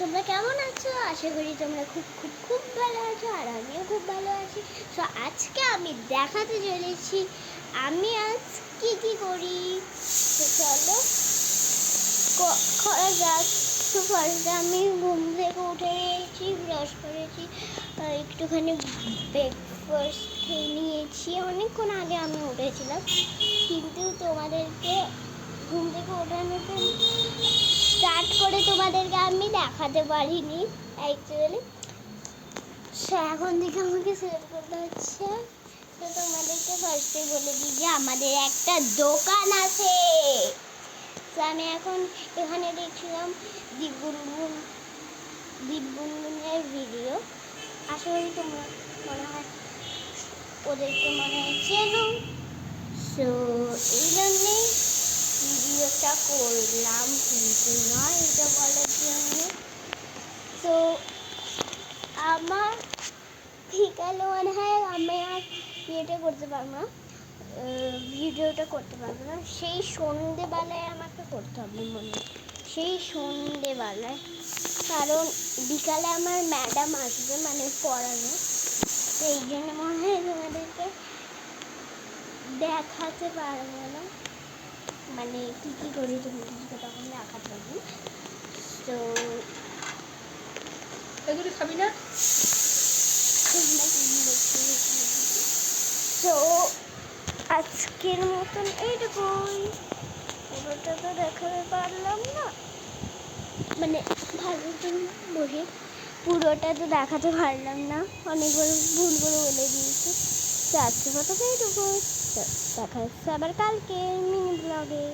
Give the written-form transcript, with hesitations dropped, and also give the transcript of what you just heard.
তোমরা কেমন আছো? আশা করি তোমরা খুব খুব খুব ভালো আছো, আর আমিও খুব ভালো আছি। তো আজকে আমি দেখাতে চলেছি আমি আজ কি করি। তো চলো করা যাক। তো ফার্স্টে আমি ঘুম থেকে উঠে নিয়েছি, ব্রাশ করেছি, একটুখানি ব্রেকফাস্ট খেয়ে নিয়েছি। অনেকক্ষণ আগে আমি উঠেছিলাম, কিন্তু তোমাদেরকে ঘুম থেকে ওঠানোতে স্টার্ট করে তোমাদেরকে আমি দেখাতে পারিনি অ্যাকচুয়ালি। এখন থেকে আমাকে সেভ করতে হচ্ছে। তো তোমাদেরকে ফার্স্টে বলে দিই যে আমাদের একটা দোকান আছে। তো আমি এখন এখানে দেখছিলাম দীপগুনগুনের ভিডিও। আশা করি তোমরা মনে হয় ওদেরকে মনে হয় চেনো। সো এই জন্যেই ভিডিওটা করলাম, কিন্তু নয় এটা বলার জন্য। তো আমার বিকালে মনে হয় আমি আর ইয়েটা করতে পারবো না, ভিডিওটা করতে পারবো না। সেই সন্ধেবেলায় আমাকে করতে হবে মনে হয়, সেই সন্ধেবেলায়, কারণ বিকালে আমার ম্যাডাম আসবে, মানে পড়ানো। তো এই জন্য মনে হয় তোমাদেরকে দেখাতে পারবো না, মানে কী করি তোমাদেরকে তখন দেখাতে পারবো। তো এগুলি খাবি না? তো আজকের মতন এইটুকুই। পুরোটা তো দেখাতে পারলাম না, মানে ভালো বসে পুরোটা তো দেখাতে পারলাম না, অনেকবার ভুল করে বলে দিয়েছি। তো আজকের মতো এইটুকু। দেখা হচ্ছে আবার কালকে মিনি ব্লগে।